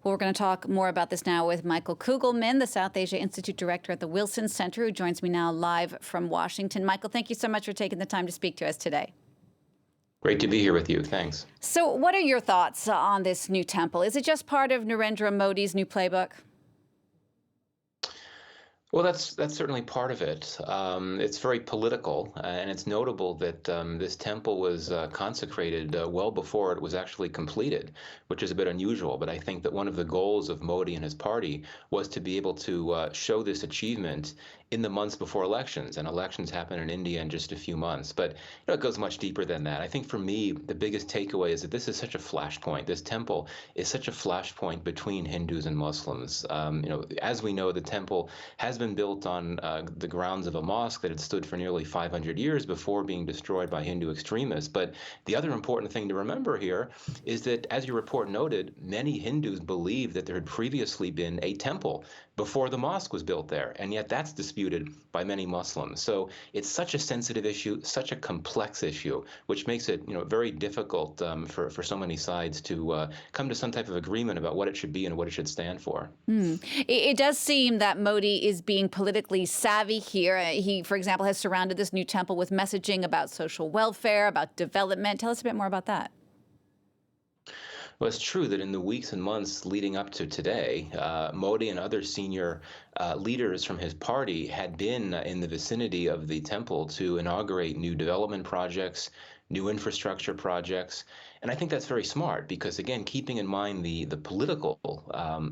Well, we're going to talk more about this now with Michael Kugelman, the South Asia Institute Director at the Wilson Center, who joins me now live from Washington. Michael, thank you so much for taking the time to speak to us today. Great to be here with you. Thanks. So what are your thoughts on this new temple? Is it just part of Narendra Modi's new playbook? Well, that's certainly part of it. It's very political, and it's notable that this temple was consecrated well before it was actually completed, which is a bit unusual. But I think that one of the goals of Modi and his party was to be able to show this achievement in the months before elections, and elections happen in India in just a few months. But it goes much deeper than that. I think for me, the biggest takeaway is that this is such a flashpoint. This temple is such a flashpoint between Hindus and Muslims. As we know, the temple has been built on the grounds of a mosque that had stood for nearly 500 years before being destroyed by Hindu extremists. But the other important thing to remember here is that, as your report noted, many Hindus believe that there had previously been a temple before the mosque was built there, and yet that's disputed by many Muslims. So it's such a sensitive issue, such a complex issue, which makes it very difficult for so many sides to come to some type of agreement about what it should be and what it should stand for. It does seem that Modi is being politically savvy here. He, for example, has surrounded this new temple with messaging about social welfare, about development. Tell us a bit more about that. Well, it's true that in the weeks and months leading up to today, Modi and other senior leaders from his party had been in the vicinity of the temple to inaugurate new development projects, new infrastructure projects. And I think that's very smart because, again, keeping in mind the political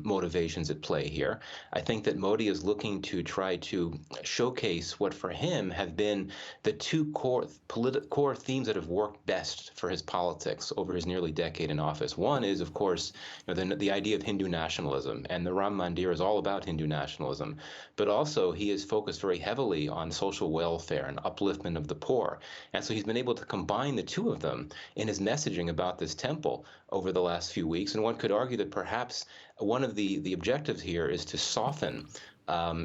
motivations at play here, I think that Modi is looking to try to showcase what for him have been the two core themes that have worked best for his politics over his nearly decade in office. One is, of course, the idea of Hindu nationalism, and the Ram Mandir is all about Hindu nationalism. But also, he is focused very heavily on social welfare and upliftment of the poor. And so he's been able to combine the two of them in his messaging about this temple over the last few weeks. And one could argue that perhaps one of the objectives here is to soften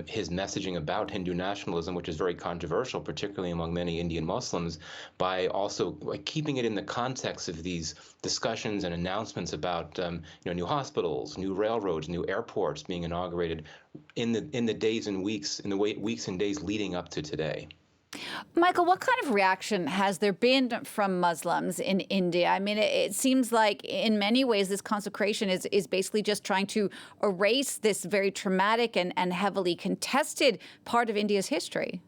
his messaging about Hindu nationalism, which is very controversial, particularly among many Indian Muslims, by also keeping it in the context of these discussions and announcements about new hospitals, new railroads, new airports being inaugurated in the days and weeks, weeks and days leading up to today. Michael, what kind of reaction has there been from Muslims in India? I mean, it seems like in many ways this consecration is basically just trying to erase this very traumatic and heavily contested part of India's history.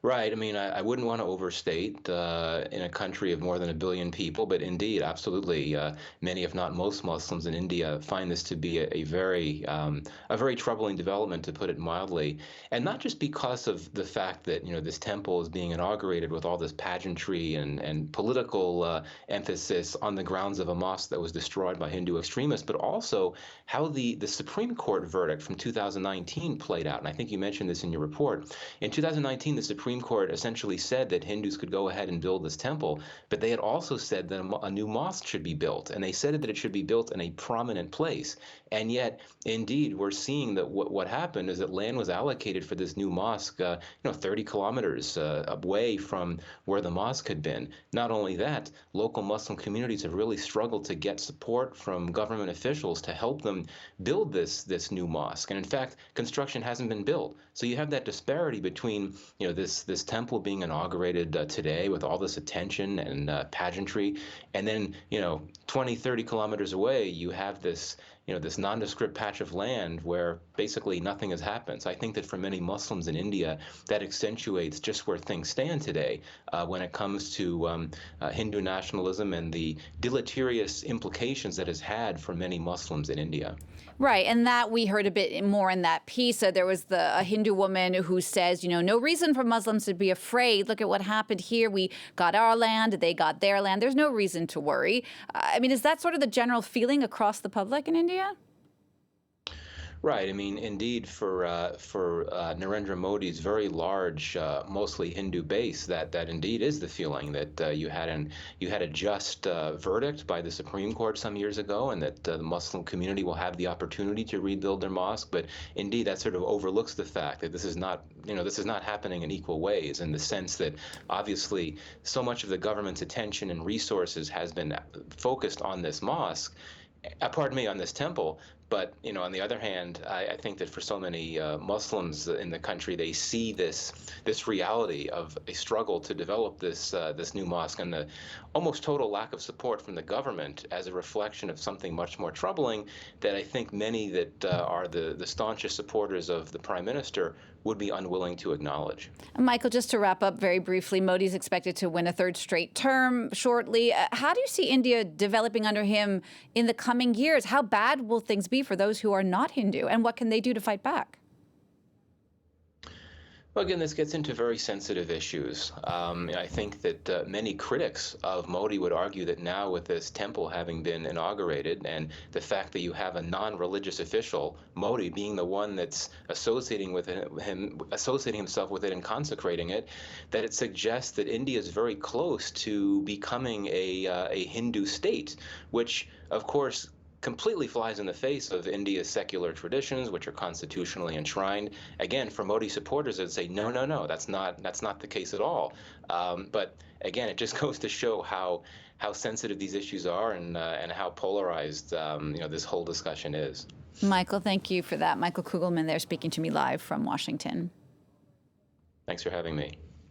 Right. I mean, I wouldn't want to overstate in a country of more than 1 billion people, but indeed, absolutely, many, if not most, Muslims in India find this to be a very troubling development, to put it mildly, and not just because of the fact that this temple is being inaugurated with all this pageantry and political emphasis on the grounds of a mosque that was destroyed by Hindu extremists, but also how the Supreme Court verdict from 2019 played out. And I think you mentioned this in your report. In 2019, the Supreme Court essentially said that Hindus could go ahead and build this temple, but they had also said that a new mosque should be built, and they said that it should be built in a prominent place. And yet, indeed, we're seeing that what happened is that land was allocated for this new mosque, 30 kilometers away from where the mosque had been. Not only that, local Muslim communities have really struggled to get support from government officials to help them build this new mosque. And in fact, construction hasn't been built. So you have that disparity between this temple being inaugurated today with all this attention and pageantry, and then 20, 30 kilometers away you have this nondescript patch of land where basically nothing has happened. So I think that for many Muslims in India, that accentuates just where things stand today when it comes to Hindu nationalism and the deleterious implications that has had for many Muslims in India. Right, and that we heard a bit more in that piece. There was a Hindu woman who says, no reason for Muslims to be afraid. Look at what happened here. We got our land, they got their land. There's no reason to worry. I mean, is that sort of the general feeling across the public in India? Right. I mean, indeed, for Narendra Modi's very large, mostly Hindu base, that indeed is the feeling that you had a just verdict by the Supreme Court some years ago, and that the Muslim community will have the opportunity to rebuild their mosque. But indeed, that sort of overlooks the fact that this is not happening in equal ways, in the sense that obviously so much of the government's attention and resources has been focused on this mosque. pardon me, on this temple. But on the other hand, I think that for so many Muslims in the country, they see this reality of a struggle to develop this new mosque and the almost total lack of support from the government as a reflection of something much more troubling that I think many that are the staunchest supporters of the Prime Minister would be unwilling to acknowledge. Michael, just to wrap up very briefly, Modi's expected to win a third straight term shortly. How do you see India developing under him in the coming years? How bad will things be for those who are not Hindu, and what can they do to fight back? Well, again, this gets into very sensitive issues. I think that many critics of Modi would argue that now, with this temple having been inaugurated, and the fact that you have a non-religious official, Modi, being the one that's associating himself with it and consecrating it, that it suggests that India is very close to becoming a Hindu state, which, of course, completely flies in the face of India's secular traditions, which are constitutionally enshrined. Again, for Modi supporters, they'd say, no, no, no, that's not the case at all. But again, it just goes to show how sensitive these issues are and how polarized this whole discussion is. Michael, thank you for that. Michael Kugelman there speaking to me live from Washington. Thanks for having me.